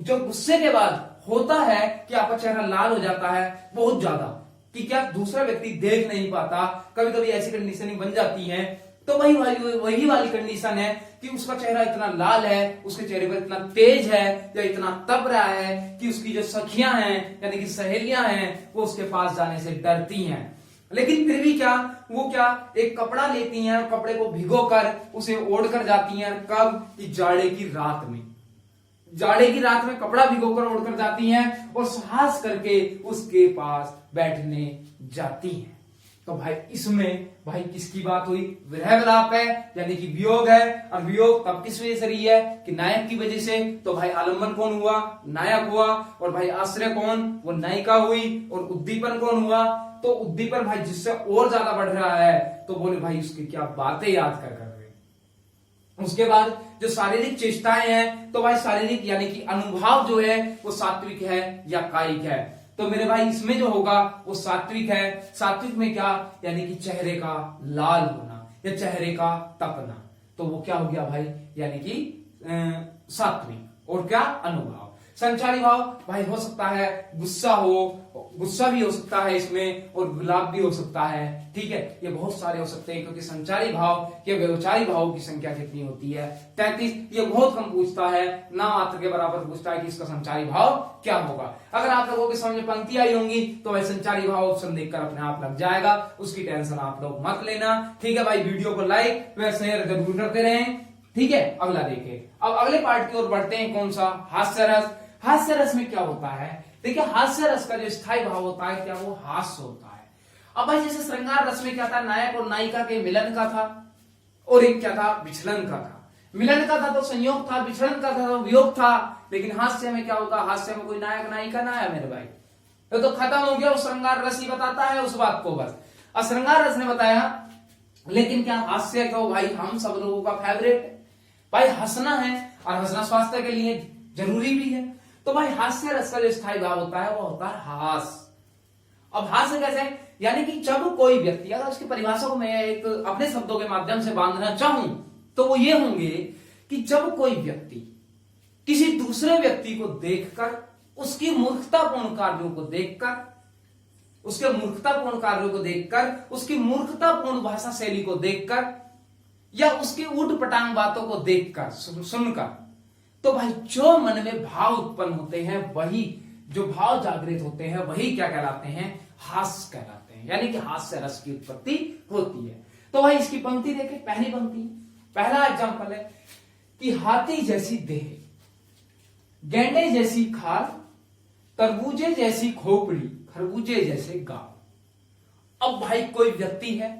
जो गुस्से के बाद होता है कि आपका चेहरा लाल हो जाता है बहुत ज्यादा, कि क्या दूसरा व्यक्ति देख नहीं पाता, कभी कभी ऐसी कंडीशन बन जाती है। तो वही वाली कंडीशन है कि उसका चेहरा इतना लाल है, उसके चेहरे पर इतना तेज है या इतना तप रहा है कि उसकी जो सखियां हैं यानी कि सहेलियां हैं वो उसके पास जाने से डरती हैं। लेकिन फिर भी क्या, वो क्या एक कपड़ा लेती हैं और कपड़े को भिगोकर उसे ओढ़कर जाती हैं। कब? कि जाड़े की रात में कपड़ा भिगोकर ओढ़कर जाती हैं और साहस करके उसके पास बैठने जाती हैं। तो भाई इसमें भाई किसकी बात हुई? विरह विलाप है, यानी कि वियोग है। और वियोग तब किस वजह से रही है? कि नायक की वजह से। तो भाई आलम्बन कौन हुआ? नायक हुआ। और भाई आश्रय कौन? वो नायिका हुई। और उद्दीपन कौन हुआ? तो उद्दीपन भाई जिससे और ज्यादा बढ़ रहा है, तो बोले भाई उसकी क्या बातें याद कर रहे। उसके बाद जो शारीरिक चेष्टाएं हैं, तो भाई शारीरिक यानी कि अनुभाव जो है वो सात्विक है या कायिक है। तो मेरे भाई इसमें जो होगा वो सात्विक है। सात्विक में क्या? यानी कि चेहरे का लाल होना या चेहरे का तपना, तो वो क्या हो गया भाई? यानी कि सात्विक। और क्या? अनुभाव। संचारी भाव भाई हो सकता है गुस्सा भी हो सकता है इसमें, और विलाप भी हो सकता है। ठीक है, ये बहुत सारे हो सकते हैं, क्योंकि संचारी भाव या व्यवचारी भावों की संख्या कितनी होती है? 33। ये बहुत कम पूछता है, ना मात्र के बराबर पूछता है कि इसका संचारी भाव क्या होगा। अगर आप लोगों के सामने पंक्ति आई होंगी तो भाई संचारी भाव ऑप्शन देखकर अपने आप लग जाएगा, उसकी टेंशन आप लोग मत लेना। ठीक है भाई, वीडियो को लाइक व शेयर जरूर करते रहें। ठीक है, अगला देखें। अब अगले पार्ट की ओर बढ़ते हैं। कौन सा? हास्य रस। हास्य रस में क्या होता है? देखिए हास्य रस का जो स्थायी भाव होता है, क्या वो हास्य होता है। अब भाई जैसे श्रृंगार रस में क्या था? नायक और नायिका के मिलन का था, और एक क्या था? विचलन का था। मिलन का था तो संयोग था, विचलन का था तो वियोग था। लेकिन हास्य में क्या होगा? हास्य में कोई नायक नायिका ना है मेरे भाई, तो खत्म हो गया। वो श्रृंगार रस ही बताता है उस बात को बस। और श्रृंगार रस ने बताया, लेकिन क्या हास्य क्यों भाई हम सब लोगों का फेवरेट है भाई। हंसना है, और हंसना स्वास्थ्य के लिए जरूरी भी है। तो भाई हास्य रस का जो स्थायी भाव होता है वो होता है हास। अब हास्य कैसे? यानी कि जब कोई व्यक्ति, अगर उसकी परिभाषा को मैं एक अपने शब्दों के माध्यम से बांधना चाहूं तो वो ये होंगे कि जब कोई व्यक्ति किसी दूसरे व्यक्ति को देखकर, उसकी मूर्खतापूर्ण कार्यों को देखकर, उसके मूर्खतापूर्ण कार्यों को देखकर, उसकी मूर्खतापूर्ण भाषा शैली को देखकर, या उसकी ऊट पटांग बातों को देखकर, सुनकर, तो भाई जो मन में भाव उत्पन्न होते हैं, वही जो भाव जागृत होते हैं, वही क्या कहलाते हैं? हास्य कहलाते हैं। यानी कि हास्य रस की उत्पत्ति होती है। तो भाई इसकी पंक्ति देखें। पहली पंक्ति, पहला एग्जांपल है कि हाथी जैसी देह, गेंडे जैसी खाल, तरबूजे जैसी खोपड़ी, खरबूजे जैसे गाल। अब भाई कोई व्यक्ति है,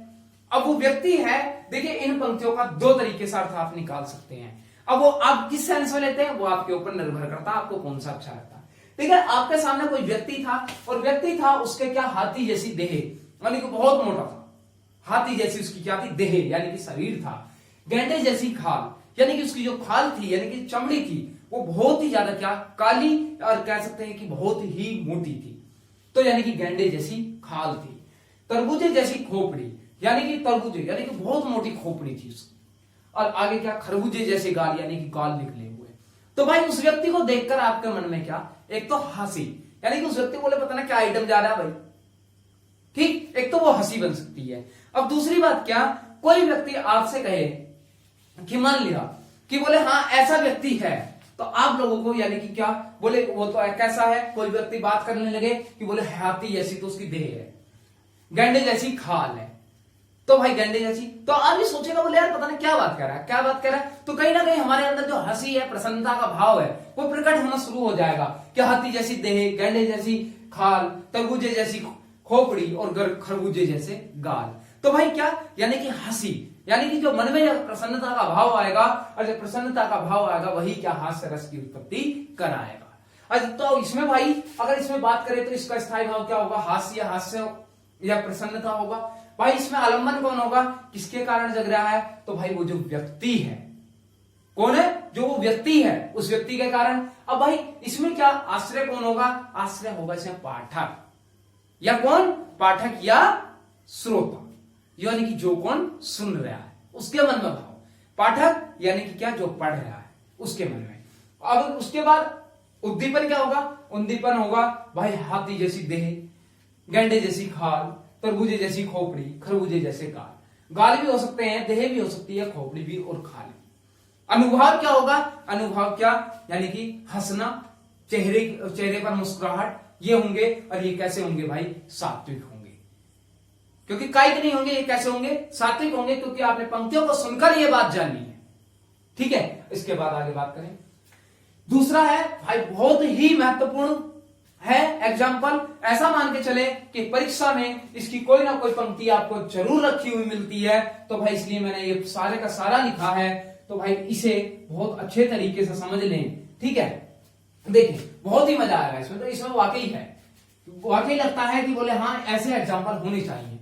अब वो व्यक्ति है, देखिए इन पंक्तियों का दो तरीके से अर्थ आप निकाल सकते हैं। अब वो आप किस सेंस में लेते हैं वो आपके ऊपर निर्भर करता है, आपको कौन सा अच्छा लगता है। ठीक है, आपके सामने कोई व्यक्ति था, और व्यक्ति था उसके क्या? हाथी जैसी देह, यानी कि बहुत मोटा था। हाथी जैसी उसकी क्या थी? देह, यानी कि शरीर था। गेंडे जैसी खाल, यानी कि उसकी जो खाल थी यानी कि चमड़ी थी, वो बहुत ही ज्यादा क्या? काली, और कह सकते हैं कि बहुत ही मोटी थी। तो यानी कि गेंडे जैसी खाल थी। तरबूजे जैसी खोपड़ी, यानी कि तरबूजे यानी कि बहुत मोटी खोपड़ी थी उसकी। और आगे क्या? खरबूजे जैसे गाल, यानी कि गाल निकले हुए। तो भाई उस व्यक्ति को देखकर आपके मन में क्या? एक तो हंसी, यानी कि उस व्यक्ति बोले पता ना क्या आइटम जा रहा है भाई। ठीक, एक तो वो हंसी बन सकती है। अब दूसरी बात क्या? कोई व्यक्ति आपसे कहे कि मान लिया कि बोले हाँ ऐसा व्यक्ति है, तो आप लोगों को यानी कि क्या बोले? वो तो कैसा है? कोई व्यक्ति बात करने लगे कि बोले हाथी जैसी तो उसकी देह है, गेंडे जैसी खाल है, तो भाई गेंडे जैसी, तो आदमी सोचेगा बोले यार पता नहीं क्या बात कर रहा है, क्या बात कर रहा है। तो कहीं ना कहीं हमारे अंदर जो हंसी है, प्रसन्नता का भाव है, वो प्रकट होना शुरू हो जाएगा कि हाथी जैसी देह, गेंडे जैसी खाल, तरबूजे जैसी खोपड़ी और खरबूजे जैसे गाल। तो भाई क्या? यानी कि हंसी, यानी कि जो मन में प्रसन्नता का भाव आएगा, और जब प्रसन्नता का भाव आएगा वही क्या? हास्य रस की उत्पत्ति कराएगा। तो इसमें भाई अगर इसमें बात करें तो इसका स्थायी भाव क्या होगा, हास्य, हास्य या प्रसन्नता होगा। भाई इसमें आलंबन कौन होगा, किसके कारण जग रहा है, तो भाई वो जो व्यक्ति है, कौन है, जो वो व्यक्ति है, उस व्यक्ति के कारण। अब भाई इसमें क्या आश्रय कौन होगा, आश्रय होगा इसमें पाठक, या कौन, पाठक या श्रोता, यानी कि जो कौन सुन रहा है उसके मन में भाव, पाठक यानी कि क्या, जो पढ़ रहा है उसके मन में। अब उसके बाद उद्दीपन क्या होगा, उद्दीपन होगा भाई हाथी जैसी देह, गेंडे जैसी खाल, तरबूजे जैसी खोपड़ी, खरबूजे जैसे गाल। गाल भी हो सकते हैं, देह भी हो सकती है, खोपड़ी भी और खाल भी। अनुभाव क्या होगा, अनुभाव क्या, यानी कि हंसना, चेहरे पर मुस्कुराहट, ये होंगे। और ये कैसे होंगे भाई, सात्विक होंगे, क्योंकि कायिक नहीं होंगे, ये कैसे होंगे, सात्विक होंगे, क्योंकि आपने पंक्तियों को सुनकर ये बात जानी है। ठीक है, इसके बाद आगे बात करें। दूसरा है भाई बहुत ही महत्वपूर्ण है एग्जाम्पल, ऐसा मान के चले कि परीक्षा में इसकी कोई ना कोई पंक्ति आपको जरूर रखी हुई मिलती है, तो भाई इसलिए मैंने ये सारे का सारा लिखा है, तो भाई इसे बहुत अच्छे तरीके से समझ लें। ठीक है, देखिए बहुत ही मजा आएगा इसमें, तो इसमें वाकई है, वाकई लगता है कि बोले हाँ ऐसे एग्जाम्पल होने चाहिए।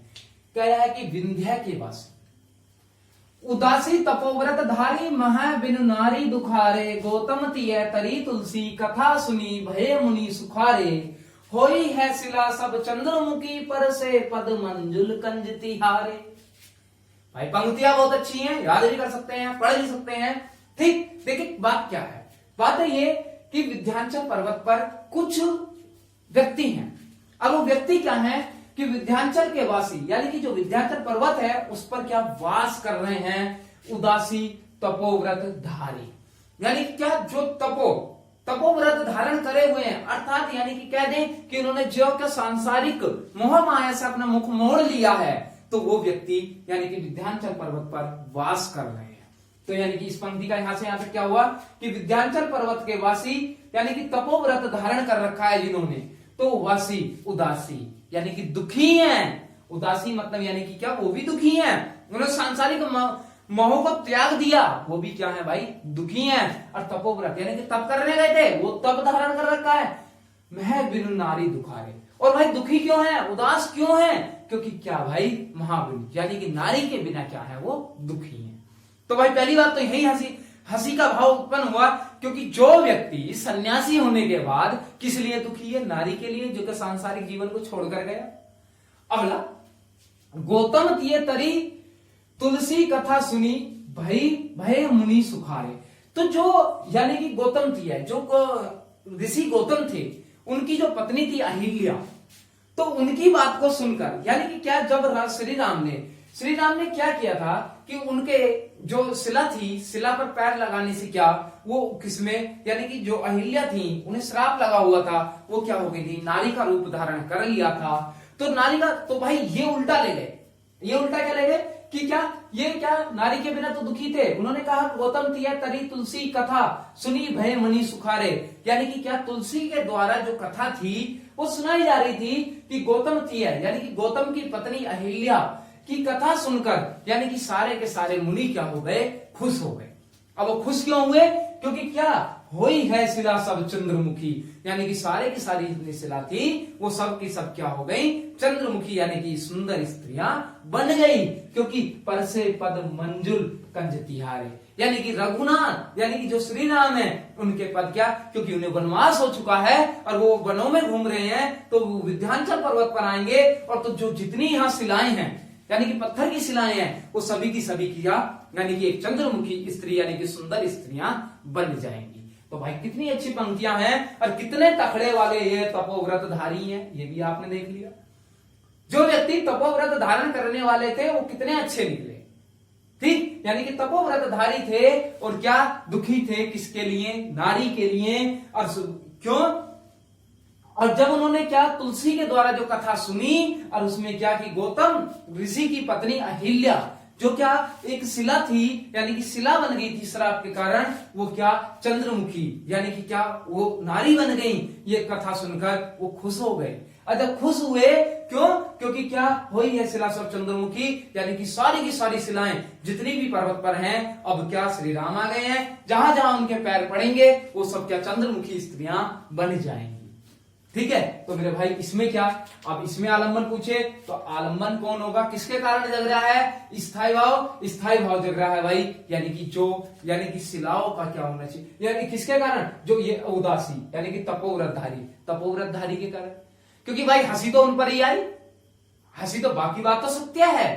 कह रहा है कि विंध्या के वासी, उदासी तपोव्रत धारी, मह बिनु नारी दुखारे, गौतम तिय तरी तुलसी, कथा सुनी भय मुनि सुखारे, होई है शिला सब चंद्रमुखी, पर से पद मंजुल कंज तिहारे। भाई पंक्तियां बहुत अच्छी हैं, याद भी कर सकते हैं, पढ़ भी सकते हैं। ठीक, देखिए बात क्या है, बात है ये कि विंध्याचल पर्वत पर कुछ व्यक्ति हैं। अब वो व्यक्ति क्या है कि विंध्याचल के वासी, यानी कि जो विंध्याचल पर्वत है उस पर क्या वास कर रहे हैं, उदासी तपोव्रत धारी, यानी क्या, जो तपोव्रत धारण करे हुए हैं, अर्थात यानी कि कह दें कि उन्होंने जो का सांसारिक मोह माया से अपना मुख मोड़ लिया है, तो वो व्यक्ति यानी कि विंध्याचल पर्वत पर वास कर रहे हैं। तो यानी कि इस पंक्ति का यहां से यहां तक क्या हुआ कि विंध्याचल पर्वत के वासी यानी कि तपोव्रत धारण कर रखा है जिन्होंने, तो वासी उदासी यानी कि दुखी हैं। उदासी मतलब यानी कि क्या, वो भी दुखी हैं, उन्होंने सांसारिक मोह को त्याग दिया, वो भी क्या है भाई, दुखी हैं। और तपोव्रत यानी कि तप करने गए थे, वो तप धारण कर रखा है। मह बिनु नारी दुखारे, और भाई दुखी क्यों है, उदास क्यों है, क्योंकि क्या भाई, महाबिनु यानी कि नारी के बिना क्या है, वो दुखी है। तो भाई पहली बात तो यही हंसी का भाव उत्पन्न हुआ, क्योंकि जो व्यक्ति सन्यासी होने के बाद किस लिए दुखी है, नारी के लिए, जो कि सांसारिक जीवन को छोड़कर गया। अगला, गौतम तिय तरी तुलसी, कथा सुनी भय मुनि सुखारे। तो जो यानी कि गौतम तिय, जो ऋषि गौतम थे, उनकी जो पत्नी थी अहिल्या, तो उनकी बात को सुनकर, यानी कि क्या, जब श्री राम ने क्या किया था कि उनके जो शिला थी, शिला पर पैर लगाने से क्या, वो किसमें, यानी कि जो अहिल्या थी उन्हें श्राप लगा हुआ था, वो क्या हो गई थी, नारी का रूप धारण कर लिया था। तो नारी का, तो भाई ये उल्टा ले गए, ये उल्टा क्या ले गए कि क्या, ये क्या, नारी के बिना तो दुखी थे, उन्होंने कहा गौतम तिय तरी तुलसी, कथा सुनी भय मुनि सुखारे, यानी कि क्या, तुलसी के द्वारा जो कथा थी वो सुनाई जा रही थी कि गौतम तिय यानी कि गौतम की पत्नी अहिल्या की कथा सुनकर यानी कि सारे के सारे मुनि क्या हो गए, खुश हो गए। अब वो खुश क्यों हुए, क्योंकि क्या, होई है शिला सब चंद्रमुखी, यानी कि सारे की सारी जितनी शिला थी वो सब की सब क्या हो गई, चंद्रमुखी यानी कि सुंदर स्त्रियां बन गई, क्योंकि परसे पद मंजुल कंज तिहारे, यानी कि रघुनाथ यानी कि जो श्री राम है उनके पद क्या, क्योंकि उन्हें वनवास हो चुका है और वो वनों में घूम रहे हैं, तो वो विंध्याचल पर्वत पर आएंगे, और तो जो जितनी यहाँ शिलाएं हैं यानी कि पत्थर की शिलाएं हैं, वो सभी की यानी कि एक चंद्रमुखी स्त्री यानी कि सुंदर स्त्रियां बन जाएंगी। तो भाई कितनी अच्छी पंक्तियां हैं, और कितने तखड़े वाले ये तपोव्रत धारी हैं, ये भी आपने देख लिया। जो व्यक्ति तपोव्रत धारण करने वाले थे वो कितने अच्छे निकले, ठीक, यानी कि तपोव्रत धारी थे, और क्या, दुखी थे, किसके लिए, नारी के लिए। और क्यों, और जब उन्होंने क्या, तुलसी के द्वारा जो कथा सुनी, और उसमें क्या कि गौतम ऋषि की पत्नी अहिल्या, जो क्या एक शिला थी, यानी कि शिला बन गई थी श्राप के कारण, वो क्या, चंद्रमुखी यानी कि क्या, वो नारी बन गई, ये कथा सुनकर वो खुश हो गए। अच्छा खुश हुए क्यों? क्योंकि क्या हुई है शिला सब चंद्रमुखी, यानी कि सारी की सारी शिलाएं जितनी भी पर्वत पर हैं अब क्या श्री राम आ गए हैं, जहां जहां उनके पैर पड़ेंगे वो सब क्या चंद्रमुखी स्त्रियां बन जाएंगी। ठीक है, तो मेरे भाई इसमें क्या, अब इसमें आलम्बन पूछे तो आलम्बन कौन होगा, किसके कारण जग रहा है? स्थायी भाव, स्थायी भाव जग रहा है भाई, यानी कि शिलाओं का क्या होना चाहिए, यानी किसके कारण? जो ये उदासी यानी कि तपोव्रतधारी के कारण। क्योंकि भाई हंसी तो उन पर ही आई, हंसी तो बाकी बात तो सत्य है,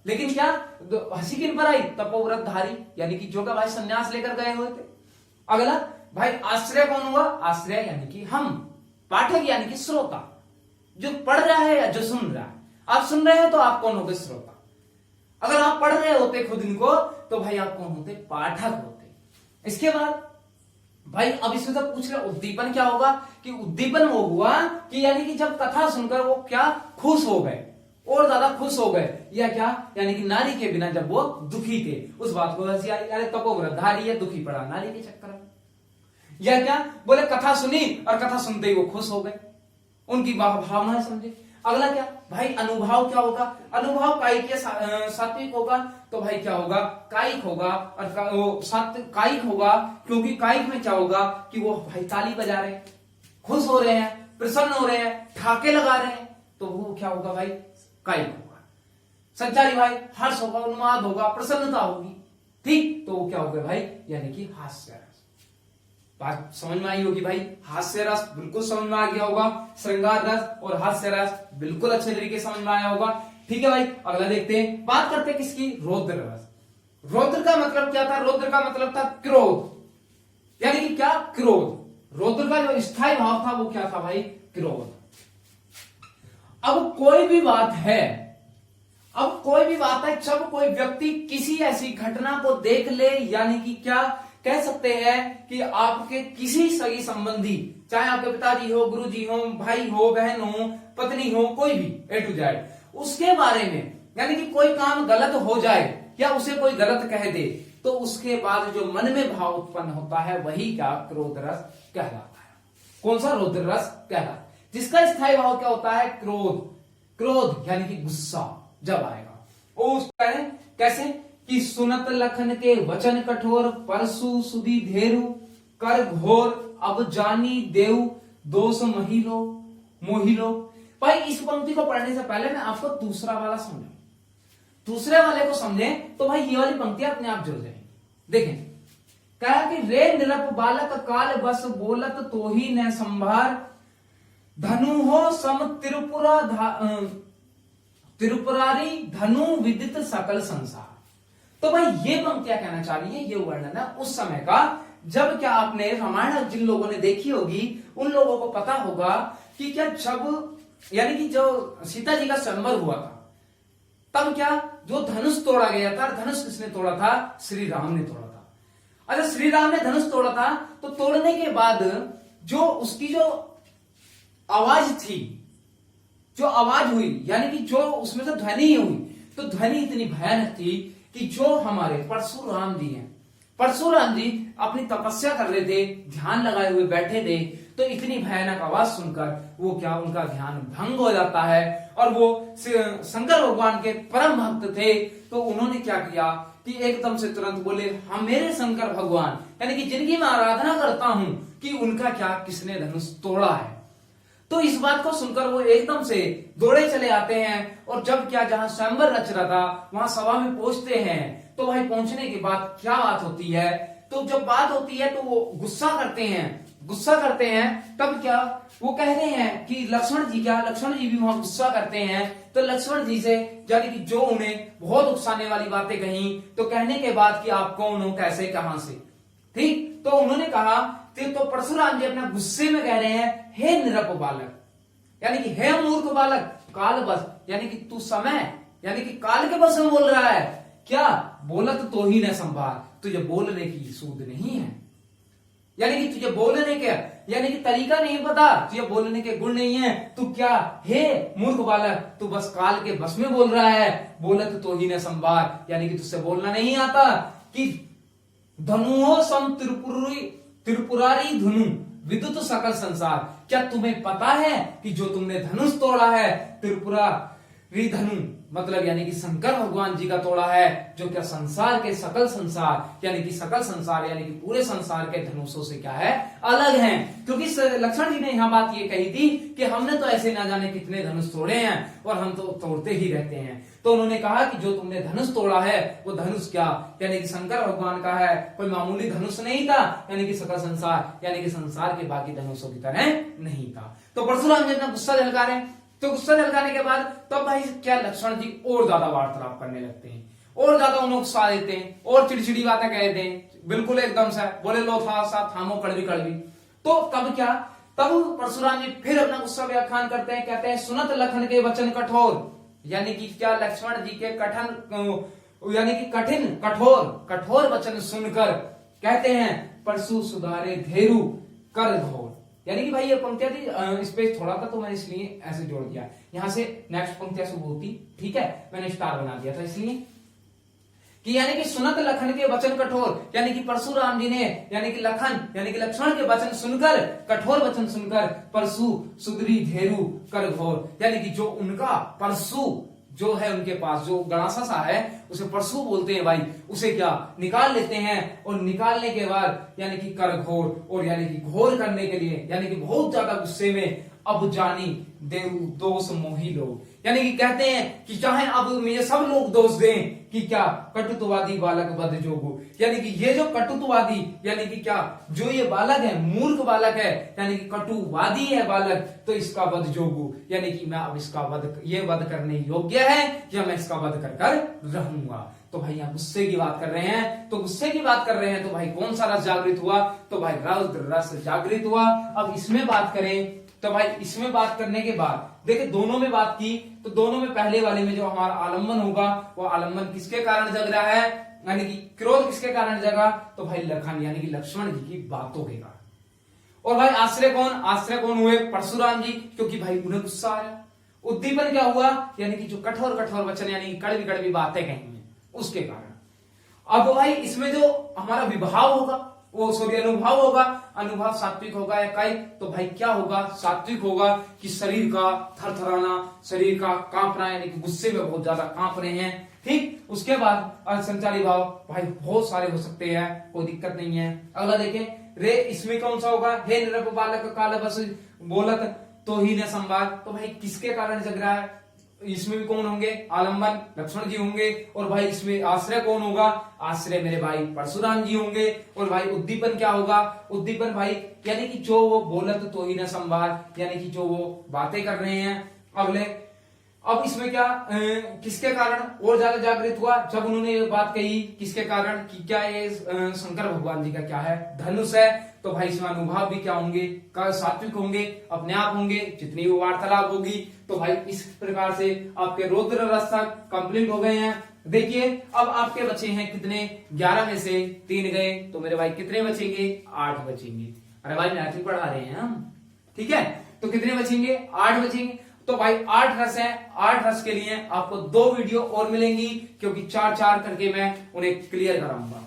लेकिन क्या हंसी किन पर आई? तपोव्रतधारी, यानी कि जो का भाई संन्यास लेकर गए हुए थे। अगला भाई आश्रय कौन हुआ? आश्रय यानी कि हम, पाठक यानी कि श्रोता, जो पढ़ रहा है या जो सुन रहा है। आप सुन रहे हैं तो आप कौन होते? श्रोता। अगर आप पढ़ रहे होते खुद इनको तो भाई आप कौन होते? पाठक होते। इसके बाद भाई अब इसमें तो पूछ रहे उद्दीपन क्या होगा, कि उद्दीपन वो हुआ कि यानी कि जब कथा सुनकर वो क्या खुश हो गए, और ज्यादा खुश हो गए, या क्या यानी कि नारी के बिना जब वो दुखी थे, उस बात को हंसी आई, अरे तपोव्रतधारी है, दुखी पड़ा नारी के चक्कर में। या क्या बोले कथा सुनी और कथा सुनते ही वो खुश हो गए, उनकी भावनाएं समझे। अगला क्या भाई अनुभाव क्या होगा? अनुभाव कायिक या सात्विक होगा, तो भाई क्या होगा? कायिक होगा, और वो कायिक होगा, क्योंकि कायिक में क्या होगा कि वो भाई ताली बजा रहे हैं, खुश हो रहे हैं, प्रसन्न हो रहे हैं, ठाके लगा रहे हैं, तो वो क्या होगा भाई? कायिक होगा। संचारी भाई हर्ष होगा, उन्माद होगा, प्रसन्नता होगी, ठीक, तो वो क्या होगा भाई? यानी कि हास्य। बात समझ में आई होगी भाई, हास्य रस बिल्कुल समझ में आ गया होगा, श्रृंगार रस और हास्य रस बिल्कुल अच्छे तरीके समझ में आया होगा। ठीक है भाई, अगला देखते हैं, बात करते हैं किसकी? रौद्र रस। रौद्र का मतलब क्या था? रौद्र का मतलब था क्रोध, यानी कि क्या? क्रोध। रौद्र का जो स्थायी भाव था वो क्या था भाई? क्रोध। अब कोई भी बात है, जब कोई व्यक्ति किसी ऐसी घटना को देख ले, यानी कि क्या कह सकते हैं कि आपके किसी सगी संबंधी, चाहे आपके पिताजी हो, गुरुजी हो, भाई हो, बहन हो, पत्नी हो, कोई भी ए टू जेड, उसके बारे में यानी कि कोई काम गलत हो जाए या उसे कोई गलत कह दे, तो उसके बाद जो मन में भाव उत्पन्न होता है वही क्या? क्रोध रस कहलाता है। कौन सा? रौद्र रस कहलाता है, जिसका स्थायी भाव क्या होता है? क्रोध। क्रोध यानी कि गुस्सा जब आएगा, वो उसका है कैसे कि सुनत लखन के वचन कठोर, परसु सुधी धेरु, कर घोर, अब जानी देव, दोष मोहिलो। भाई इस पंक्ति को पढ़ने से पहले मैं आपको दूसरा वाला समझाऊं, दूसरे वाले को समझे तो भाई ये वाली पंक्ति अपने आप जुड़ जाएंगी। देखें, कहा कि रे निरप बालक काल बस बोलत तो ही न संभार, धनु हो सम त्रिपुरारी धनु विदित सकल संसार। तो भाई ये पंक्तियां कहना चाह रही है, ये वर्णन है उस समय का जब क्या आपने रामायण जिन लोगों ने देखी होगी उन लोगों को पता होगा कि क्या जब यानी कि जो सीता जी का स्वयंवर हुआ था तब क्या जो धनुष तोड़ा गया था, धनुष किसने तोड़ा था? श्री राम ने तोड़ा था। अच्छा श्री राम ने धनुष तोड़ा था, तो तोड़ने के बाद जो उसकी जो आवाज थी, जो आवाज हुई, यानी कि जो उसमें से ध्वनि हुई, तो ध्वनि इतनी भयानक थी कि जो हमारे परशुराम जी हैं, परशुराम जी अपनी तपस्या कर रहे थे, ध्यान लगाए हुए बैठे थे, तो इतनी भयानक आवाज सुनकर वो क्या उनका ध्यान भंग हो जाता है, और वो शंकर भगवान के परम भक्त थे, तो उन्होंने क्या किया कि एकदम से तुरंत बोले, हम मेरे शंकर भगवान यानी कि जिनकी मैं आराधना करता हूं कि उनका क्या किसने धनुष तोड़ा है। तो इस बात को सुनकर वो एकदम से दौड़े चले आते हैं, और जब क्या जहां स्वयंवर रच रहा था वहां सभा में पहुंचते हैं, तो भाई पहुंचने के बाद क्या बात होती है, तो जब बात होती है तो वो गुस्सा करते हैं, तब क्या वो कह रहे हैं कि लक्ष्मण जी भी वहां गुस्सा करते हैं, तो लक्ष्मण जी से यानी कि जो उन्हें बहुत उकसाने वाली बातें कही, तो कहने के बाद कि आप कौन हो, कैसे, कहां से, ठीक, तो उन्होंने कहा, तो परशुराम जी अपना गुस्से में कह रहे हैं, हे निरप बालक, यानी कि हे मूर्ख बालक, काल बस, यानी कि तू समय यानी कि काल के बस में बोल रहा है, क्या बोलत तो ही न संभाल, तुझे बोलने की सूद नहीं है, यानी कि तुझे बोलने के यानी कि तरीका नहीं पता, तुझे बोलने के गुण नहीं है, तू क्या हे मूर्ख बालक, तू बस काल के बस में बोल रहा है, बोलत तो ही न संभाल, यानी कि तुझसे बोलना नहीं आता, कि धनुहो सम त्रिपुरारी धनु विद्युत सकल संसार, क्या तुम्हें पता है कि जो तुमने धनुष तोड़ा है त्रिपुरा धनु मतलब यानी कि शंकर भगवान जी का तोड़ा है, जो क्या संसार के सकल संसार यानी कि सकल संसार यानी कि पूरे संसार के धनुषों से क्या है, अलग है। क्योंकि लक्ष्मण जी ने यहाँ बात ये कही थी कि हमने तो ऐसे ना जाने कितने धनुष तोड़े हैं और हम तो तोड़ते ही रहते हैं। तो उन्होंने कहा कि जो तुमने धनुष तोड़ा है वो धनुष क्या यानी कि शंकर भगवान का है, कोई मामूली धनुष नहीं था, यानी कि सकल संसार यानी कि संसार के बाकी धनुषों की तरह नहीं था। तो परशुराम जी अपना गुस्सा झलका रहे हैं। तो गुस्सा झलकाने के बाद तो भाई क्या लक्ष्मण जी और ज्यादा वार्तालाप करने लगते हैं, और ज्यादा उन्हें उकसा देते हैं और चिड़चिड़ी बातें कहते हैं, बिल्कुल एकदम से बोले लो था सा थामो कड़वी कड़वी। तो तब क्या, तब परशुराम जी फिर अपना गुस्सा व्याख्यान करते हैं, कहते हैं सुनत लखन के वचन कठोर, यानी कि क्या लक्ष्मण जी के कठिन यानी कि कठिन कठोर वचन सुनकर कहते हैं परशु सुधारे धेरु कर घोर। यानी कि भाई ये पंक्तियां थी स्पेस थोड़ा था तो मैंने इसलिए ऐसे जोड़ दिया, यहां से नेक्स्ट पंक्तियां शुरू होती, ठीक है, मैंने स्टार बना दिया था इसलिए कि यानी कि सुनत लखन के वचन कठोर, यानी कि परशुराम जी ने यानी कि लखन यानी कि लक्ष्मण के वचन सुनकर, कठोर वचन सुनकर परशु सुधरी धेरु कर घोर, यानी कि जो उनका परशु जो है उनके पास जो गणासा सा है उसे परशु बोलते हैं भाई, उसे क्या निकाल लेते हैं, और निकालने के बाद यानी कि कर घोर और यानी कि घोर करने के लिए यानी कि बहुत ज्यादा गुस्से में अब जानी देव दोष मोही लोग, यानी कि कहते हैं कि चाहे अब मुझे सब लोग दोष दें कि क्या कटुत्ववादी बालक बद जोगो, यानी कि ये जो कटुत्ववादी यानी कि क्या जो ये बालक है मूर्ख बालक है यानी कि कटुवादी है बालक, तो इसका वध जोगू यानी कि मैं अब इसका वध ये वध करने योग्य है या मैं इसका वध कर रहूंगा। तो भाई यहाँ गुस्से की बात कर रहे हैं, तो गुस्से की बात कर रहे हैं तो भाई कौन सा रस जागृत हुआ, तो भाई रौद्र रस जागृत हुआ। अब इसमें बात करें तो भाई इसमें बात करने के बाद देखिए दोनों में बात की, तो दोनों में पहले वाले में जो हमारा आलम्बन होगा वो आलम्बन किसके कारण जग रहा है, यानी कि क्रोध किसके कारण जगा, तो भाई लखन यानी कि लक्ष्मण जी की बातों के कारण। और भाई आश्रय कौन हुए, परशुराम जी, क्योंकि भाई उन्हें गुस्सा आया। उद्दीपन क्या हुआ, यानी कि जो कठोर वचन यानी कि कड़वी कड़वी बातें कही हैं उसके कारण। अब भाई इसमें जो हमारा विभाव होगा वो सॉरी अनुभव होगा, अनुभव सात्विक होगा या काई, तो भाई क्या होगा, सात्विक होगा कि शरीर का थरथराना, शरीर का कांपना यानी कि गुस्से में बहुत ज्यादा कांप रहे हैं, ठीक। उसके बाद संचारी भाव भाई बहुत सारे हो सकते हैं, कोई दिक्कत नहीं है। अगला देखें रे, इसमें कौन सा होगा, हे निरप बालक काल बस बोलत तो ही न संवाद, तो भाई किसके कारण जग रहा है, इसमें भी कौन होंगे, आलम्बन लक्ष्मण जी होंगे, और भाई इसमें आश्रय कौन होगा, आश्रय मेरे भाई परशुराम जी होंगे। और भाई उद्दीपन क्या होगा, उद्दीपन भाई यानी कि जो वो बोलत तो ही न संवाद, यानी कि जो वो बातें कर रहे हैं। अगले अब इसमें क्या किसके कारण और ज्यादा जागृत हुआ, जब उन्होंने ये बात कही किसके कारण कि क्या ये शंकर भगवान जी का क्या है धनुष है, तो भाई इसमें अनुभव भी क्या होंगे, सात्विक होंगे, अपने आप होंगे, जितनी वो वार्तालाप होगी। तो भाई इस प्रकार से आपके रौद्र रस तक कंप्लीट हो गए हैं। देखिए अब आपके बचे हैं कितने, 11 में से 3 गए, तो मेरे भाई कितने बचेंगे, 8 बचेंगे। अरे भाई मैथ पढ़ा रहे हैं हम, ठीक है, तो कितने बचेंगे, 8 बचेंगे। तो भाई 8 रस हैं, 8 रस के लिए आपको 2 वीडियो और मिलेंगी, क्योंकि 4-4 करके मैं उन्हें क्लियर कराऊंगा,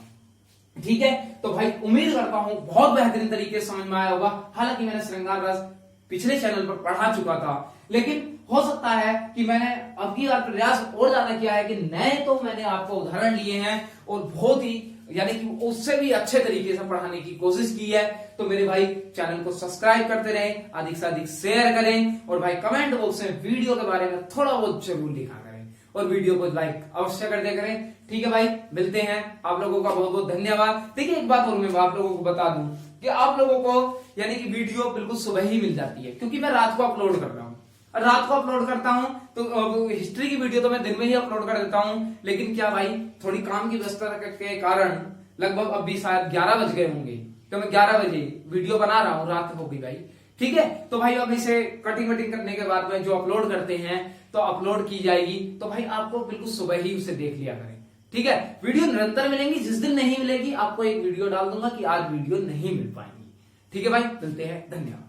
ठीक है। तो भाई उम्मीद करता हूं बहुत बेहतरीन तरीके से समझ में आया होगा। हालांकि मैंने श्रृंगार रस पिछले चैनल पर पढ़ा चुका था, लेकिन हो सकता है कि मैंने अब की बार प्रयास और ज्यादा किया है कि नए तो मैंने आपको उदाहरण लिए हैं और बहुत ही यानी कि उससे भी अच्छे तरीके से पढ़ाने की कोशिश की है। तो मेरे भाई चैनल को सब्सक्राइब करते रहें, अधिक से अधिक शेयर करें, और भाई कमेंट बॉक्स में वीडियो के बारे में थोड़ा बहुत जरूर लिखा करें, और वीडियो को लाइक अवश्य कर दिया करें, ठीक है भाई। मिलते हैं, आप लोगों का बहुत बहुत धन्यवाद। देखिए एक बात और मैं आप लोगों को बता दूं कि आप लोगों को यानी कि वीडियो बिल्कुल सुबह ही मिल जाती है, क्योंकि मैं रात को अपलोड कर रहा हूँ, रात को अपलोड करता हूं, तो हिस्ट्री की वीडियो तो मैं दिन में ही अपलोड कर देता हूं, लेकिन क्या भाई थोड़ी काम की व्यस्तता के कारण लगभग अभी शायद 11 बज गए होंगे, तो मैं 11 बजे वीडियो बना रहा हूं, रात होगी भाई, ठीक है। तो भाई अब इसे कटिंग वटिंग करने के बाद में जो अपलोड करते हैं तो अपलोड की जाएगी, तो भाई आपको बिल्कुल सुबह ही उसे देख लिया करें, ठीक है। वीडियो निरंतर मिलेंगी, जिस दिन नहीं मिलेगी आपको एक वीडियो डाल दूंगा कि आज वीडियो नहीं मिल पाएंगी, ठीक है भाई। मिलते हैं, धन्यवाद।